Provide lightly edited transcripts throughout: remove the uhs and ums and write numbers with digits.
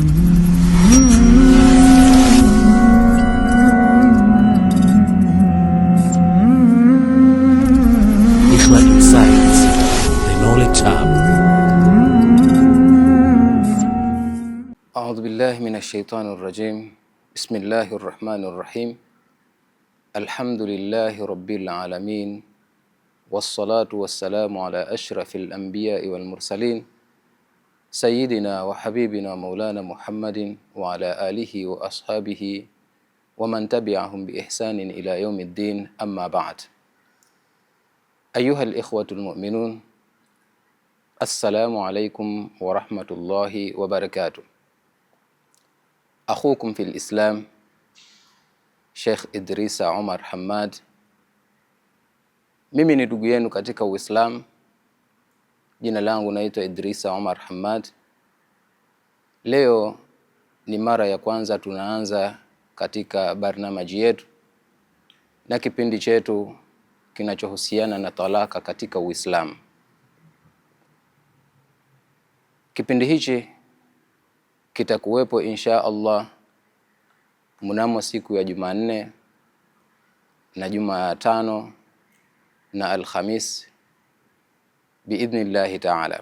A'udhu billahi minash shaitani rrajim. Bismillahir rahmanir rahim. Alhamdulillahi rabbil alamin. Wassalatu wassalamu ala ashrafil anbiya'i wal mursalin. Sayyidina wa habibina maulana Muhammadin wa ala alihi wa ashabihi wa man tabi'ahum bi ihsanin ila yawmiddin, amma ba'd. Ayyuhal ikhwatul mu'minun, assalamu alaikum wa rahmatullahi wa barakatuh. Akhukum fil Islam, Sheikh Idrisa Omar Hamad. Mimi ni ndugu yenu katika Uislamu. Jina langu naitwa Idrisa Omar Hamad. Leo ni mara ya kwanza tunaanza katika barnamaji yetu na kipindi chetu kinachohusiana na talaka katika Uislamu. Kipindi hichi kitakuwepo insha Allah mnamo siku ya Jumanne na Jumatano na Alhamis biidhnillahi ta'ala.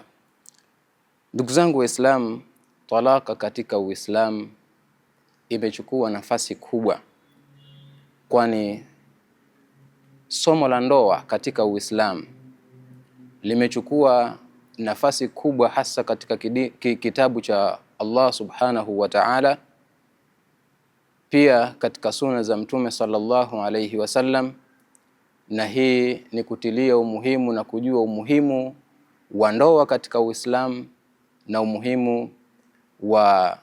Ndugu zangu Waislamu, talaka katika Uislamu imechukua nafasi kubwa, kwani somo la ndoa katika Uislamu limechukua nafasi kubwa, hasa katika kitabu cha Allah subhanahu wa ta'ala, pia katika sunna za Mtume sallallahu alayhi wasallam. Na hii ni kutilia umuhimu na kujua umuhimu wa ndoa katika Uislamu na umuhimu wa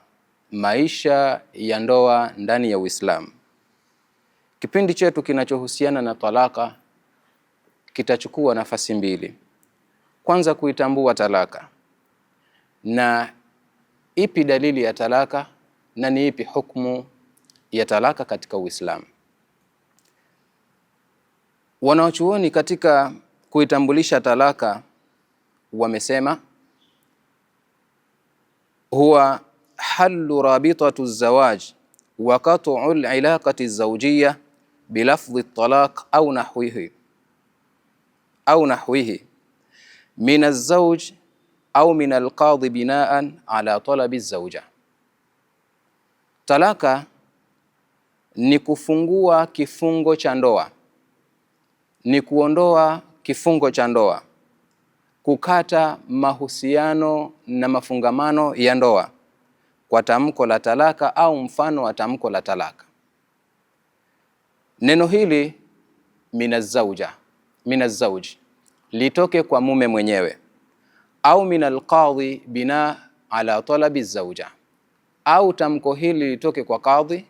maisha ya ndoa ndani ya Uislamu. Kipindi chetu kinachohusiana na talaka kitachukua nafasi mbili. Kwanza, kuitambua talaka na ipi dalili ya talaka na ni ipi hukumu ya talaka katika Uislamu. Wanachuoni katika kuitambulisha talaka wamesema huwa hallu rabitatu zawaj wa qat'u al-ilaqati az-zawjiyya bilafdhi at-talaq au nahwihi min az-zawj au min al-qadhi binaan ala talabi az-zawja. Talaka ni kufungua kifungo cha ndoa, ni kuondoa kifungo cha ndoa, kukata mahusiano na mafungamano ya ndoa kwa tamko la talaka au mfano wa tamko la talaka. Neno hili minazauj litoke kwa mume mwenyewe, au minal qadhi bina ala talabi zauja, au tamko hili litoke kwa kadhi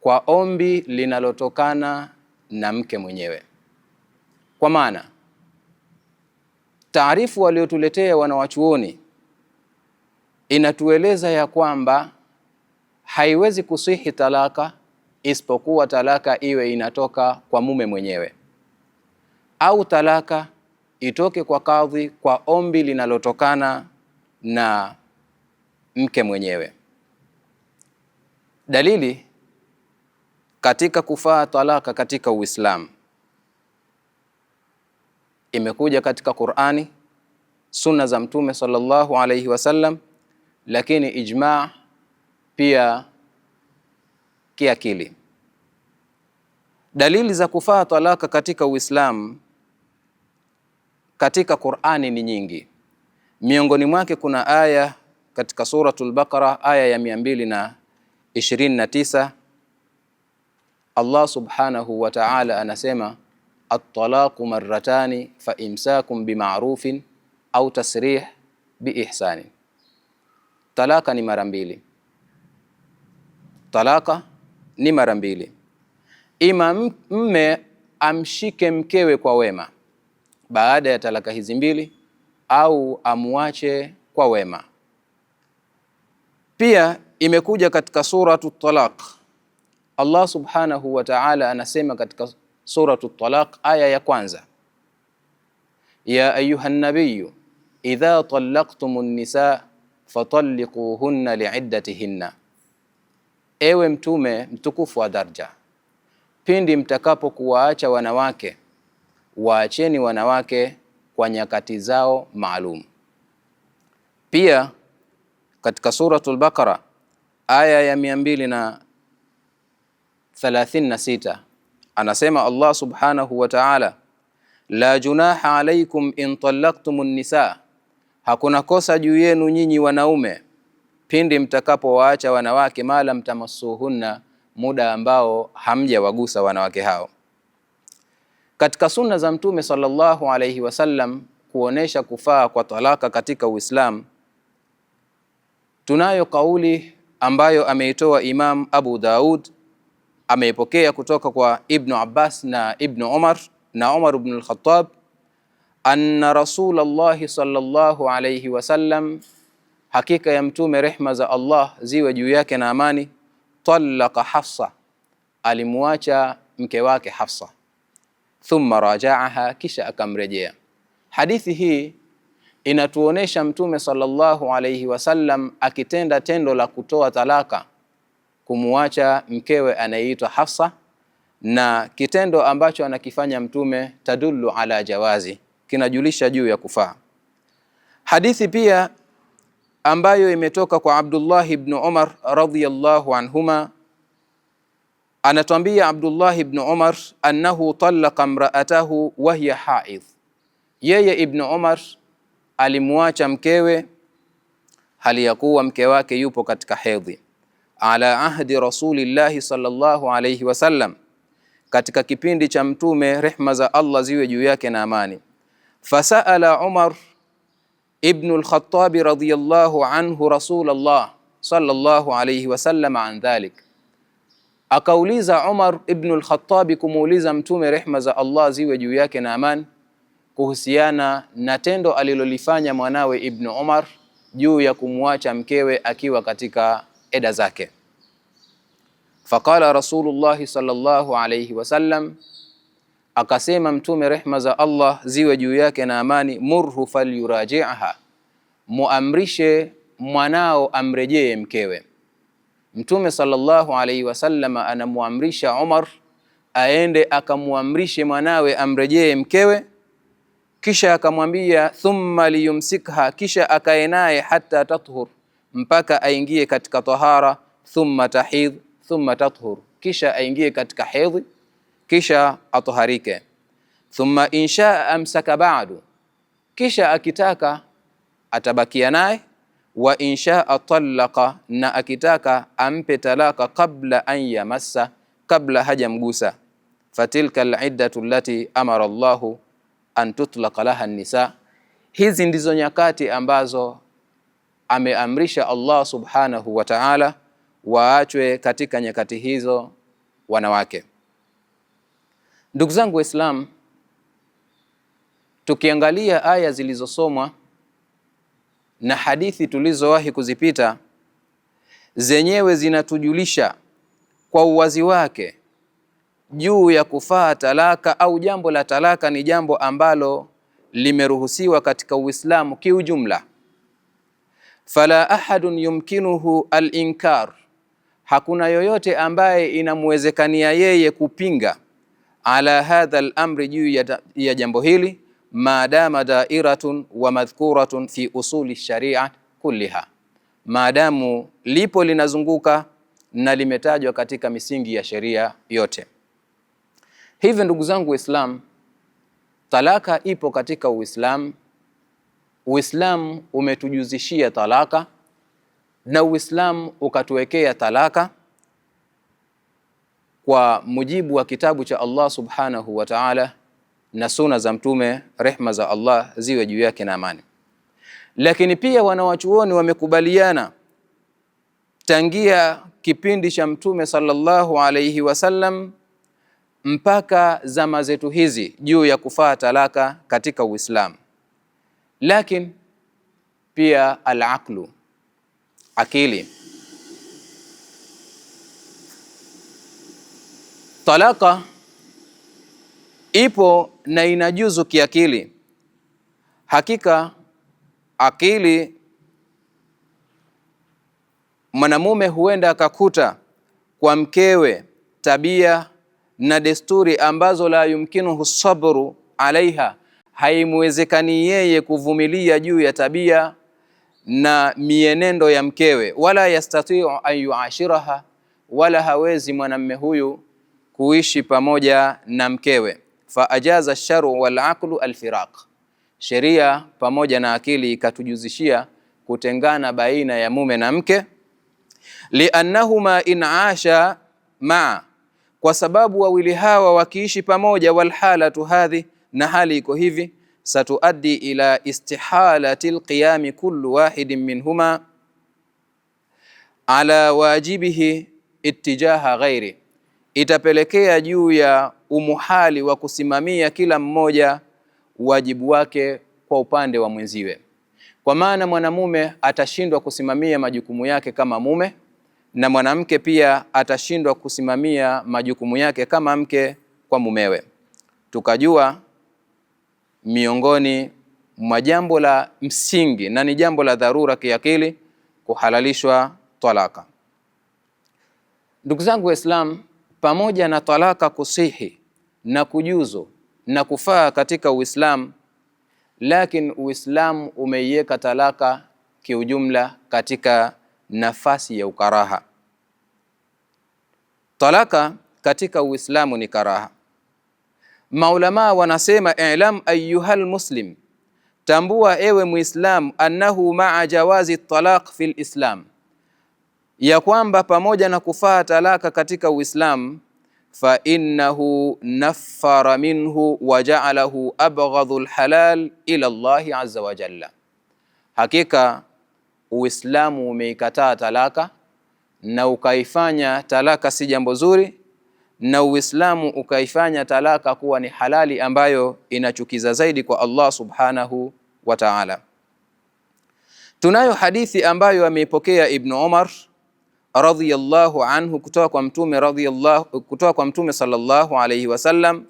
kwa ombi linalotokana na mke mwenyewe. Kwa maana taarifu waliotuletea wanawachuoni inatueleza ya kwamba haiwezi kusihi talaka isipokuwa talaka iwe inatoka kwa mume mwenyewe, au talaka itoke kwa kadhi kwa ombi linalotokana na mke mwenyewe. Dalili katika kufaa talaka katika Uislamu imekuja katika Qur'ani, sunna za Mtume sallallahu alayhi wasallam, lakini ijma' pia kiakili. Dalili za kufaa talaka katika Uislamu katika Qur'ani ni nyingi. Miongoni mwake kuna aya katika suratul Baqara, aya ya 229. Allah subhanahu wa ta'ala anasema at-talaqu marratani fa imsakum bima'rufin au tasrih biihsani. Talaka ni mara mbili. Talaka ni mara mbili. Ima mme amshike mkewe kwa wema baada ya talaka hizi mbili, au amuache kwa wema. Pia imekuja katika suratu Talaq, Allah subhanahu wa ta'ala anasema katika suratu Talaq aya ya kwanza, ya ayuha nabiyyu idha talaqtumun nisaa fatalliquhunna liiddatihinna, ewe mtume mtukufu wa daraja, pindi mtakapokuwaacha wanawake, waacheni wanawake kwa nyakati zao maalum. Pia katika suratul Baqara aya ya 236 anasema Allah subhanahu wa ta'ala, la junaha alaykum in talaqtumun nisa, hakuna kosa juu yenu nyinyi wanaume pindi mtakapowaacha wanawake, mala mtamassuhunna, muda ambao hamjawagusa wanawake hao. Katika sunna za mtume sallallahu alayhi wasallam kuonesha kufaa kwa talaka katika Uislamu, tunayo kauli ambayo ameitoa Imam Abu Daud, ameipokea kutoka kwa Ibn Abbas na Ibn Umar na Umar ibn al-Khattab, anna Rasulullah sallallahu alayhi wasallam, hakika ya mtume rehma za Allah ziwe juu yake na amani, talaqa Hafsa, alimuacha mke wake Hafsa, thumma raja'aha, kisha akamrejea. Hadithi hii inatuonesha mtume sallallahu alayhi wasallam akitenda tendo la kutoa talaka, kumuacha mkewe anayeitwa Hafsa, na kitendo ambacho anakifanya mtume tadullu ala jawazi, kinajulisha juu ya kufaa. Hadithi pia ambayo imetoka kwa Abdullah ibn Umar radhiyallahu anhuma, anatuambia Abdullah ibn Umar annahu talaqa imra'atahu wa hiya haidh, yeye Ibn Umar alimuacha mkewe hali ya kuwa mke wake yupo katika hedhi, ala ahdi rasulillahi sallallahu alayhi wasallam, katika kipindi cha mtume rehma za Allah ziwe juu yake na amani. Fasaala Umar ibn al-Khattab radhiyallahu anhu Rasulullah sallallahu alayhi wasallam an dhalik, akauliza Umar ibn al-Khattab kumuuliza mtume rehma za Allah ziwe juu yake na amani kuhusiana na tendo alilolifanya mwanawe Ibn Umar juu ya kumwacha mkewe akiwa katika eda zake. Faqala Rasulullah sallallahu alayhi wasallam, akasema mtume rehma za Allah ziwe juu yake na amani, murhu falyuraji'aha, muamrishe mwanao amrejee mkewe. Mtume sallallahu alayhi wasallam anamuamrisha Umar aende akamuamrishe mwanawe amrejee mkewe, kisha akamwambia thumma liyumsikha, kisha akae naye hatta tathur, mpaka aingie katika tahara, thumma tahidh thumma tathur, kisha aingie katika hedhi kisha ataharike, thumma insha amsaka ba'du, kisha akitaka atabakia naye, wa insha talaqa, na akitaka ampe talaka qabla an yamassa, kabla hajamgusa. Fatilka al-iddatu allati amara Allahu an tutlaqa laha an-nisa, hizi ndizo nyakati ambazo ameamrisha Allah subhanahu wa ta'ala waachwe katika nyakati hizo wanawake. Ndugu zangu Waislamu, tukiangalia aya zilizosomwa na hadithi tulizowahi kuzipita, zenyewe zinatujulisha kwa uwazi wake juu ya kufaa talaka, au jambo la talaka ni jambo ambalo limeruhusiwa katika Uislamu kiujumla. Fala ahadun yumkinuhu al-inkar, hakuna yoyote ambaye inamwezekania yeye kupinga, ala hadha al-amri, juu ya jambo hili, maadama dairatun wa madhkuratun fi usuli sharia kulliha, maadamu lipo linazunguka na limetajwa katika misingi ya sheria yote. Hivyo ndugu zangu Waislamu, talaka ipo katika Uislamu. Uislamu umetujuzishia talaka na Uislamu ukatuwekea talaka kwa mujibu wa kitabu cha Allah subhanahu wa ta'ala na sunna za mtume rehma za Allah ziwe juu yake na amani. Lakini pia wanawachuoni wamekubaliana tangia kipindi cha mtume sallallahu alayhi wasallam mpaka zama zetu hizi juu ya kufaa talaka katika Uislamu. Lakini pia al-aqlu, akili, talaka ipo na inajuzu kiakili. Hakika akili mwanamume huenda akakuta kwa mkewe tabia na desturi ambazo la yumkinuhu sabru alaiha, haimwezekani yeye kuvumilia juu ya tabia na mienendo ya mkewe, wala yastati'u an yuashiraha, wala hawezi mwanamume huyu kuishi pamoja na mkewe. Fa ajaza ash-shar'u wal aqlu al-firaq, sheria pamoja na akili ikatujuzishia kutengana baina ya mume na mke. Liannahuma in asha maa, kwa sababu wawili hawa wakiishi pamoja, walhalatu hadhi, na hali iko hivi, satuaddi ila istihalati alqiyami kullu wahidin minhuma ala wajibihi ittijaha ghairi, itapelekea juu ya umuhali wa kusimamia kila mmoja wajibu wake kwa upande wa mwenziwe. Kwa maana mwanamume atashindwa kusimamia majukumu yake kama mume, na mwanamke pia atashindwa kusimamia majukumu yake kama mke kwa mumewe. Tukajua miongoni mwa jambo la msingi na ni jambo la dharura kiakili kuhalalishwa talaka. Ndugu zangu Waislamu, pamoja na talaka kusihi na kujuzu na kufaa katika Uislamu, lakini Uislamu umeiweka talaka kiujumla katika nafasi ya ukaraha. Talaka katika Uislamu ni karaha. Maulama wanasema, i'lam ayyuhal muslim, tambua ewe Muislam, annahu ma'a jawazi talaq fil Islam, ya kwamba pamoja na kufaa talaka katika Uislamu, fa innahu naffara minhu wa ja'alahu abghadhul halal ila Allah azza wa jalla, hakika Uislamu umeikataa talaka na ukaifanya talaka si jambo zuri, na Uislamu ukaifanya talaka kuwa ni halali ambayo inachukiza zaidi kwa Allah subhanahu wa ta'ala. Tunayo hadithi ambayo ameipokea Ibn Umar radhiyallahu anhu kutoka kwa Mtume sallallahu alayhi wasallam.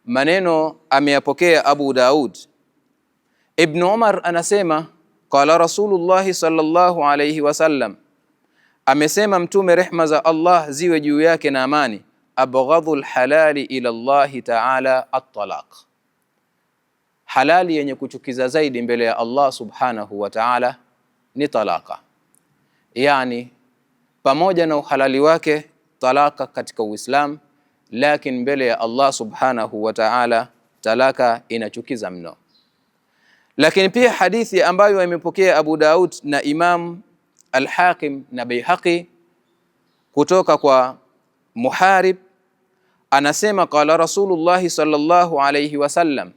Maneno ameyapokea Abu Daud. Ibn Umar anasema, qala Rasulullah sallallahu alayhi wasallam, amesema Mtume, rehma za Allah ziwe juu yake na amani, abghadhul halali ila Allah ta'ala at-talaq, halali yenye kuchukiza zaidi mbele ya Allah subhanahu wa ta'ala ni talaka. Yani pamoja na uhalali wake talaka katika Uislamu, lakini mbele ya Allah subhanahu wa ta'ala talaka inachukiza mno. Lakini pia hadithi ambayo imepokea Abu Daud na Imam Al-Hakim na Baihaqi kutoka kwa Muharib, anasema qala Rasulullah sallallahu alayhi wasallam,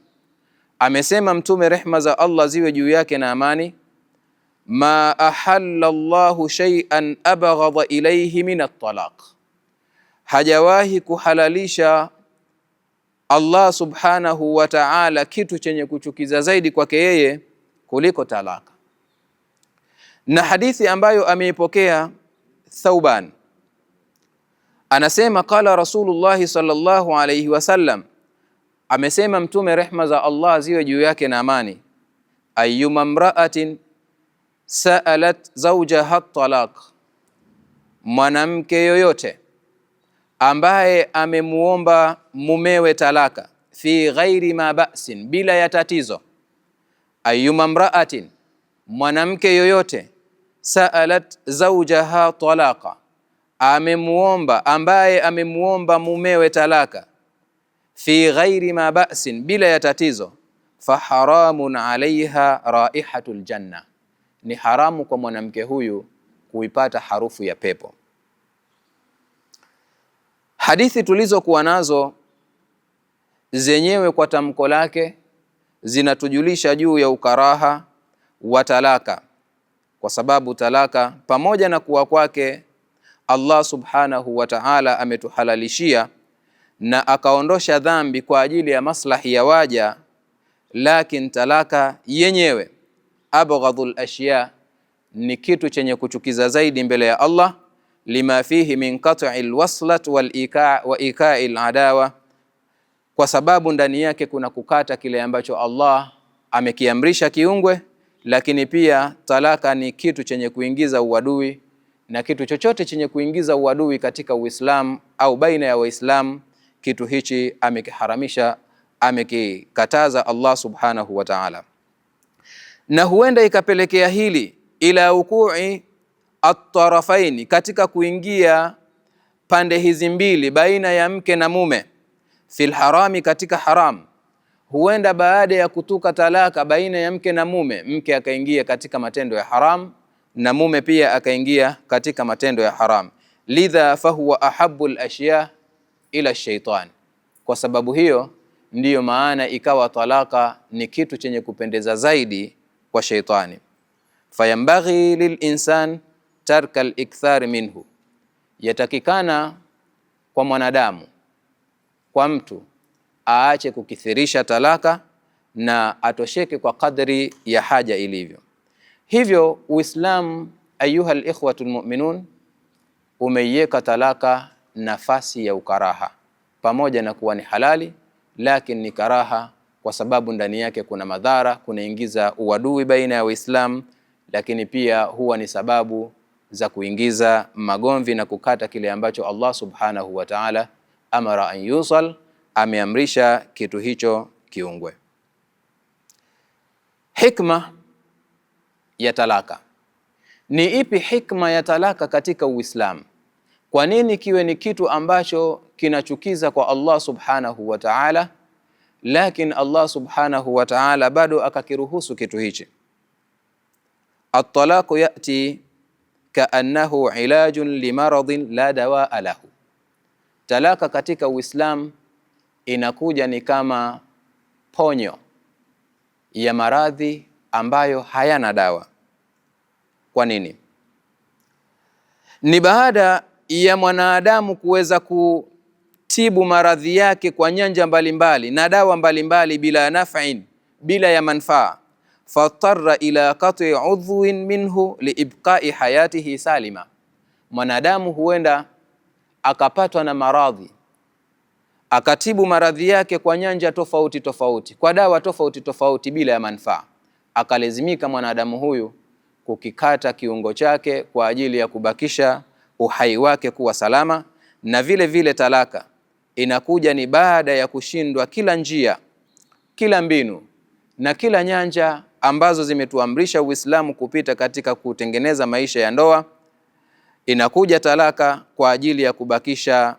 amesema Mtume, rehma za Allah ziwe juu yake na amani, ma ahalla Allahu shay'an abghadha ilayhi min at-talaq, hajawahi kuhalalisha Allah subhanahu wa ta'ala kitu chenye kuchukiza zaidi kwake yeye kuliko talaka. Na hadithi ambayo ameipokea Thauban, anasema qala Rasulullah sallallahu alayhi wasallam, amesema Mtume, rehma za Allah ziwe juu yake na amani, ayyuma mra'atin sa'alat zawjaha at-talaq, mwanamke yoyote ambaye amemuomba mumewe talaka, fi ghairi ma ba'sin, bila ya tatizo. Ayyuma mra'atin, mwanamke yoyote, sa'alat zawjaha talaqa, ambaye amemuomba mumewe talaka, fi ghairi ma ba'sin, bila ya tatizo, fa haramun alaiha raihatul janna, ni haramu kwa mwanamke huyu kuipata harufu ya pepo. Hadithi tulizokuwa nazo zenyewe kwa tamko lake zinatujulisha juu ya ukaraha wa talaka, kwa sababu talaka pamoja na kuwa kwake Allah subhanahu wa ta'ala ametuhalalishia na akaondosha dhambi kwa ajili ya maslahi ya waja, lakini talaka yenyewe abghadhul ashya, ni kitu chenye kuchukiza zaidi mbele ya Allah, lima fihi min qat'il waslat wal ika'il adawa, kwa sababu ndani yake kuna kukata kile ambacho Allah amekiamrisha kiungwe, lakini pia talaka ni kitu chenye kuingiza uadui na kitu chochote chenye kuingiza uadui katika Uislamu au baina ya Waislamu, kitu hichi amekiharamisha, amekikataza Allah subhanahu wa ta'ala. Na huenda ikapelekea hili ila ukui at-tarafaini, katika kuingia pande hizi mbili baina ya mke na mume, fil harami, katika haram. Huenda baada ya kutuka talaka baina ya mke na mume, mke akaingia katika matendo ya haram na mume pia akaingia katika matendo ya haram. Lidha fahuwa ahabbu al-ashya ila shaitan, kwa sababu hiyo ndiyo maana ikawa talaka ni kitu chenye kupendeza zaidi kwa shaitani. Fayambaghi lilinsan tarka al-ikthar minhu, yatakikana kwa mwanadamu, kwa mtu, aache kukithirisha talaka na atosheke kwa kadri ya haja ilivyo. Hivyo Uislamu, ayuha al-ikhwatu al-mu'minun, umeiweka talaka nafasi ya ukaraha, pamoja na kuwa ni halali, lakini ni karaha kwa sababu ndani yake kuna madhara, kunaingiza uadui baina ya Waislamu, lakini pia huwa ni sababu za kuingiza magomvi na kukata kile ambacho Allah subhanahu wa ta'ala amara an yusal, ameamrisha kitu hicho kiungwe. Hikma ya talaka. Ni ipi hikma ya talaka katika Uislamu? Kwa nini kiwe ni kitu ambacho kinachukiza kwa Allah subhanahu wa ta'ala, lakini Allah subhanahu wa ta'ala bado akakiruhusu kitu hichi? At-talaqu yati kaannahu ilajun limaradin la dawaa lahu. Talaka katika Uislamu inakuja ni kama ponyo ya maradhi ambayo hayana dawa. Kwa nini? Ni baada ya mwanadamu kuweza kutibu maradhi yake kwa nyanja mbalimbali na dawa mbalimbali bila naf'in, bila ya manfaa, fatarra ila qat'i udhwin minhu liibqa'i hayatihi salima. Mwanadamu huenda akapatwa na maradhi, akatibu maradhi yake kwa nyanja tofauti tofauti, kwa dawa tofauti tofauti bila ya manfaa, akalazimika mwanadamu huyu kukikata kiungo chake kwa ajili ya kubakisha uhai wake kuwa salama. Na vile vile talaka inakuja ni baada ya kushindwa kila njia, kila mbinu na kila nyanja ambazo zimetuamrisha Uislamu kupita katika kutengeneza maisha ya ndoa. Inakuja talaka kwa ajili ya kubakisha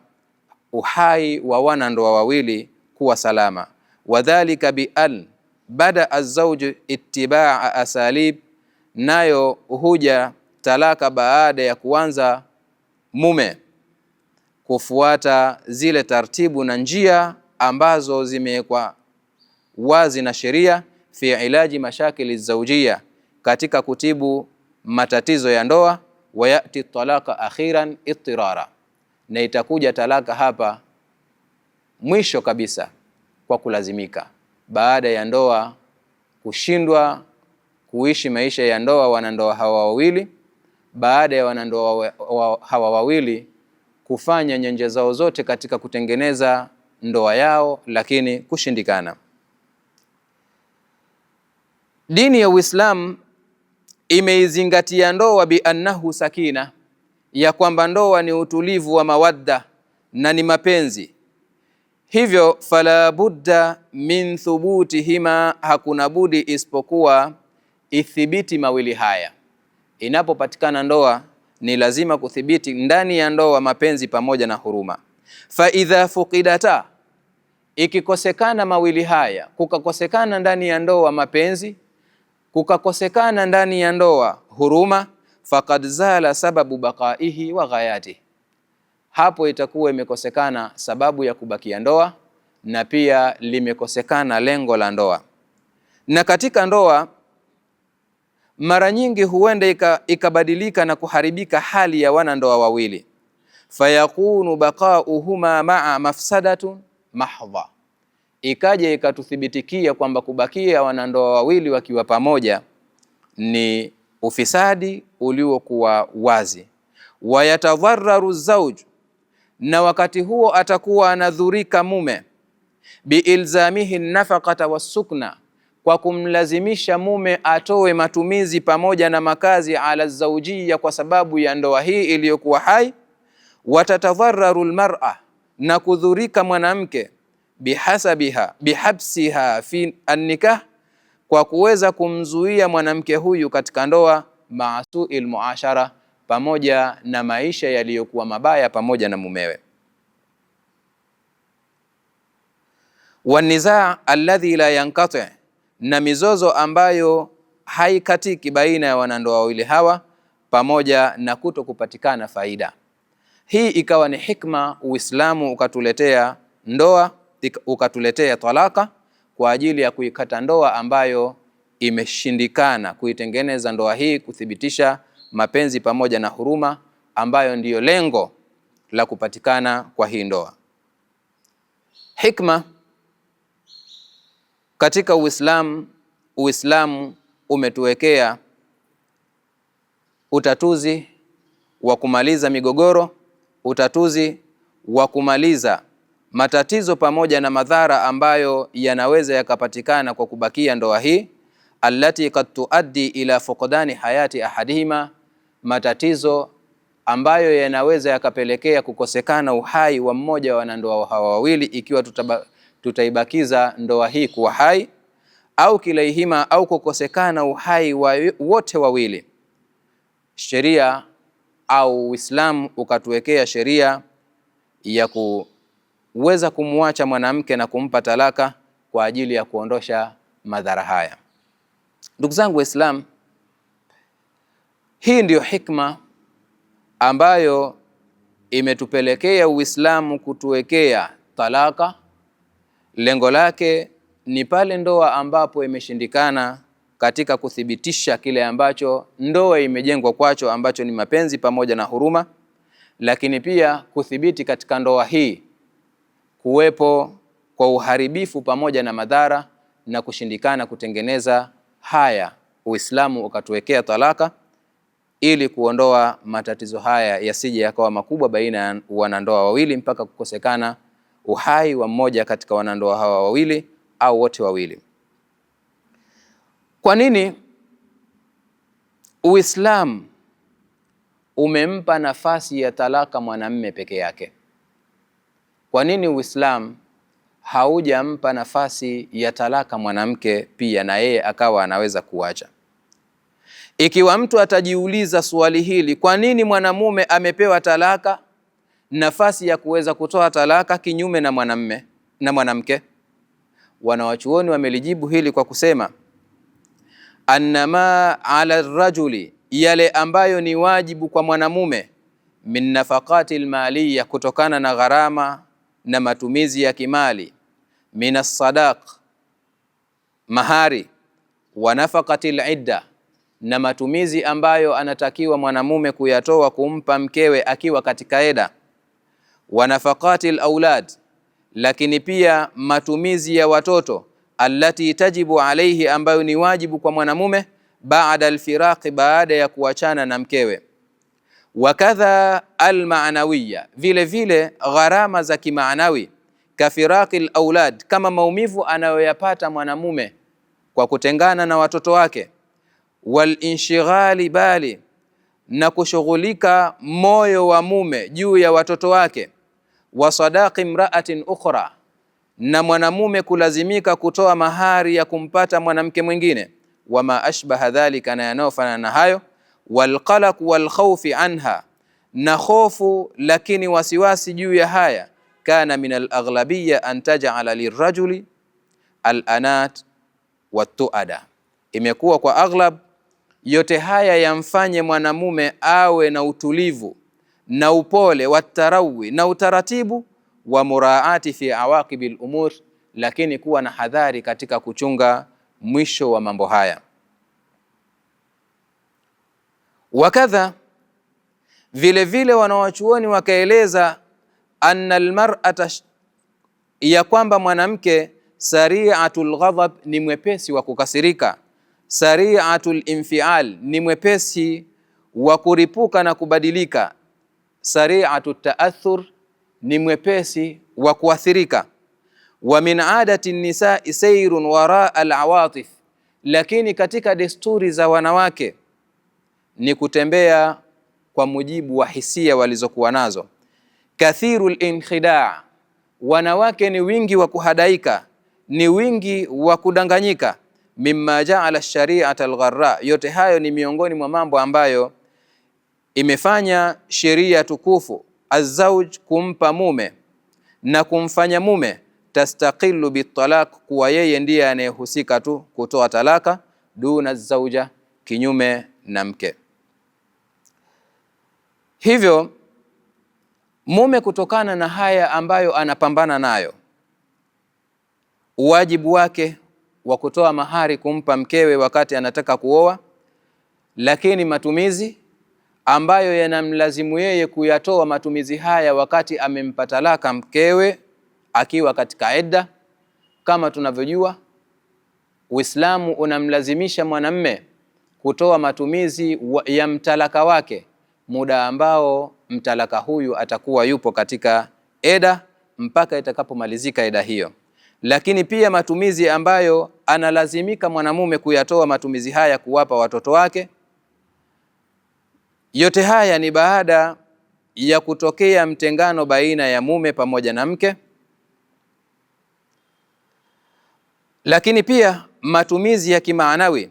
uhai wa wanandoa wawili kuwa salama. Wadhalika bi an bada az-zawj ittiba'a asalib, nayo huja talaka baada ya kuanza mume kufuata zile taratibu na njia ambazo zimewekwa wazi na sheria, fi ilaji mashakili zawjia, katika kutibu matatizo ya ndoa. Wayati talaka akhiran ittirara, na itakuja talaka hapa mwisho kabisa kwa kulazimika, baada ya ndoa kushindwa kuishi maisha ya ndoa wanandoa hawa wawili, baada ya wanandoa hawa wawili kufanya nyanja zao zote katika kutengeneza ndoa yao, lakini kushindikana. Dini ya Uislamu imeizingatia ndoa bi annahu sakina, ya kwamba ndoa ni utulivu wa mawadda na ni mapenzi. Hivyo fala budda min thubutihima, hakuna budi isipokuwa ithibiti mawili haya. Inapopatikana ndoa ni lazima kuthibiti ndani ya ndoa mapenzi pamoja na huruma. Fa idha fuqidata, ikikosekana mawili haya, kukakosekana ndani ya ndoa mapenzi, kukakosekana ndani ya ndoa huruma, faqad zala sababu baqaihi wa ghayatihi, hapo itakuwa imekosekana sababu ya kubakia ndoa na pia limekosekana lengo la ndoa. Na katika ndoa mara nyingi huenda ikabadilika na kuharibika hali ya wanandoa wawili, fayakunu baqauhuma ma'a mafsadatu mahdha, ikaje ikatuthibitikia kwamba kubakia wanandoa wawili wakiwa pamoja ni ufisadi uliokuwa wazi. Wayatadhararu zawj, na wakati huo atakuwa anadhurika mume, biilzamihi nafaqata wasukna, kwa kumlazimisha mume atoe matumizi pamoja na makazi ala zaujia kwa sababu ya ndoa hii iliyokuwa hai. Watatadhararu almar'a, na kudhurika mwanamke, bihabsiha fi an-nikah, kwa kuweza kumzuia mwanamke huyu katika ndoa, ma'su'il muashara, pamoja na maisha yaliyokuwa mabaya pamoja na mumewe. Wanizaa alladhi la yanqati, na mizozo ambayo haikatiki baina ya wanandoa wawili hawa, pamoja na kuto kupatikana faida. Hii ikawa ni hikma Uislamu ukatuletea ndoa, ukatuletea talaka kwa ajili ya kuikata ndoa ambayo imeshindikana, kuitengeneza ndoa hii, kuthibitisha mapenzi pamoja na huruma ambayo ndiyo lengo la kupatikana kwa hii ndoa. Hikma katika Uislamu umetuwekea utatuzi wa kumaliza migogoro, utatuzi wa kumaliza matatizo pamoja na madhara ambayo yanaweza yakapatikana kwa kubakia ndoa hii, allati qad tuaddi ila fuqdani hayati ahadihima, matatizo ambayo yanaweza yakapelekea kukosekana uhai wa mmoja wa wanandoa hawa wawili, ikiwa tutaibakiza ndoa hii kuwa hai, au kilaihima, au kukosekana uhai wa wote wawili. Sheria au Uislamu ukatuwekea sheria ya kuweza kumwacha mwanamke na kumpa talaka kwa ajili ya kuondosha madhara haya. Ndugu zangu Waislamu, hii ndiyo hikma ambayo imetupelekea Uislamu kutuwekea talaka. Lengo lake ni pale ndoa ambapo imeshindikana katika kuthibitisha kile ambacho ndoa imejengwa kwacho, ambacho ni mapenzi pamoja na huruma, lakini pia kuthibiti katika ndoa hii kuwepo kwa uharibifu pamoja na madhara na kushindikana kutengeneza haya. Uislamu ukatuwekea talaka ili kuondoa matatizo haya yasije yakawa makubwa baina ya wanandoa wawili mpaka kukosekana uhai wa mmoja katika wanandoa hawa wawili au wote wawili. Kwa nini Uislamu umempa nafasi ya talaka mwanamume peke yake? Kwa nini Uislamu haujampa nafasi ya talaka mwanamke pia na yeye akawa anaweza kuacha? Ikiwa mtu atajiuliza swali hili, kwa nini mwanamume amepewa talaka, nafasi ya kuweza kutoa talaka kinyume na mwanamume na mwanamke? Wanawachuoni wamelijibu hili kwa kusema, annama ala rajuli, yale ambayo ni wajibu kwa mwanamume, min nafaqati almaliya, kutokana na gharama na matumizi ya kimali, min as-sadaq, mahari, wa nafaqati al-idda, na matumizi ambayo anatakiwa mwanamume kuyatoa kumpa mkewe akiwa katika eda, wa nafaqati al-aulad, lakini pia matumizi ya watoto, allati tajibu alayhi, ambayo ni wajibu kwa mwanamume, baada al-firaq, baada ya kuachana na mkewe. Wakadha al-ma'nawiyya, vile vile gharama za kimaanawi, kafiraqi al-aulad, kama maumivu anayoyapata mwanamume kwa kutengana na watoto wake, wal inshighali bali, na kushughulika moyo wa mume juu ya watoto wake, wa sadaqi imra'atin ukhra, na mwanamume kulazimika kutoa mahari ya kumpata mwanamke mwingine, wama ashbaha dhalika, na yanayofanana na hayo, walqalaq walkhawfi anha, na hofu lakini wasiwasi juu ya haya, kana min alaghlabiyya an taj'ala lirrajuli alanat watuada, imekuwa kwa aghlab yote haya yamfanye mwanamume awe na utulivu na upole, watarawi, na utaratibu, wa muraati fi awaqibil umur, lakini kuwa na hadhari katika kuchunga mwisho wa mambo haya. Wakadha, vile vile wanawachuoni wakaeleza, anna almar'ata, ya kwamba mwanamke, sari'atul ghadab, ni mwepesi wa kukasirika, sari'atul infial, ni mwepesi wa kuripuka na kubadilika, sari'atut ta'athur, ni mwepesi wa kuathirika, wa min adati nisa'i sayrun wara al-awatif, lakini katika desturi za wanawake ni kutembea kwa mujibu wa hisia walizokuwa nazo. Kathirul inkhida', wanawake ni wingi wa kuhadaika, ni wingi wa kudanganyika. Mimma ja'ala ash-shari'ata al-gharra, yote hayo ni miongoni mwa mambo ambayo imefanya sheria tukufu azauj kumpa mume na kumfanya mume tastaqilu bitalaq, kuwa yeye ndiye anayehusika tu kutoa talaka, duna zauja, kinyume na mke. Hivyo mume kutokana na haya ambayo anapambana nayo, wajibu wake wa kutoa mahari kumpa mkewe wakati anataka kuoa, lakini matumizi ambayo yanamlazimu yeye kuyatoa matumizi haya wakati amempa talaka mkewe akiwa katika idda. Kama tunavyojua, Uislamu unamlazimisha mwanamme kutoa matumizi ya mtalaka wake muda ambao mtalaka huyu atakuwa yupo katika eda mpaka itakapomalizika eda hiyo. Lakini pia matumizi ambayo analazimika mwanamume kuyatoa matumizi haya kuwapa watoto wake, yote haya ni baada ya kutokea mtengano baina ya mume pamoja na mke. Lakini pia matumizi ya kimaanawi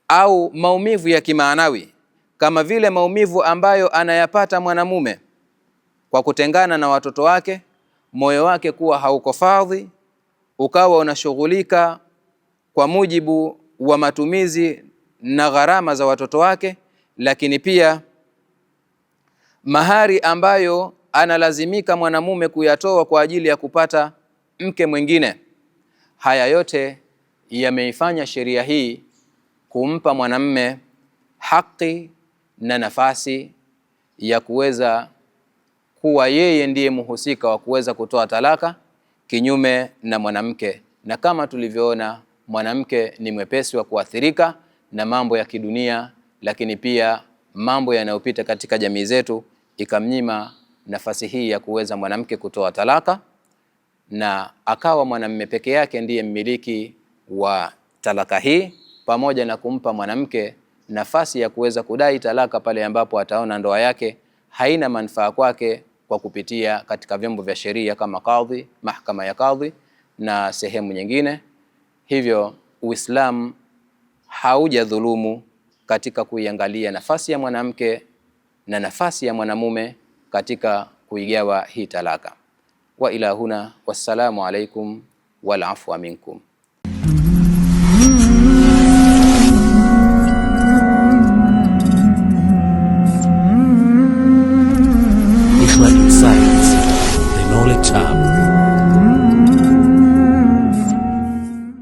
au maumivu ya kimaanawi, kama vile maumivu ambayo anayapata mwanamume kwa kutengana na watoto wake, moyo wake kuwa hauko fadhi, ukawa unashughulika kwa mujibu wa matumizi na gharama za watoto wake. Lakini pia mahari ambayo analazimika mwanamume kuyatoa kwa ajili ya kupata mke mwingine. Haya yote yameifanya sheria hii kumpa mwanamume haki na nafasi ya kuweza kuwa yeye ndiye muhusika wa kuweza kutoa talaka, kinyume na mwanamke. Na kama tulivyoona, mwanamke ni mwepesi wa kuathirika na mambo ya kidunia, lakini pia mambo yanayopita katika jamii zetu, ikamnyima nafasi hii ya kuweza mwanamke kutoa talaka, na akawa mwanamume peke yake ndiye mmiliki wa talaka hii, pamoja na kumpa mwanamke nafasi ya kuweza kudai talaka pale ambapo ataona ndoa yake haina manufaa kwake, kwa kupitia katika vyombo vya sheria kama kadhi, mahakama ya kadhi na sehemu nyingine. Hivyo Uislamu haujadhulumu katika kuiangalia nafasi ya mwanamke na nafasi ya mwanamume katika kuigawa hii talaka. Wa ila huna, wassalamu alaikum wal afwa minkum. Ikhlas Science, the knowledge hub.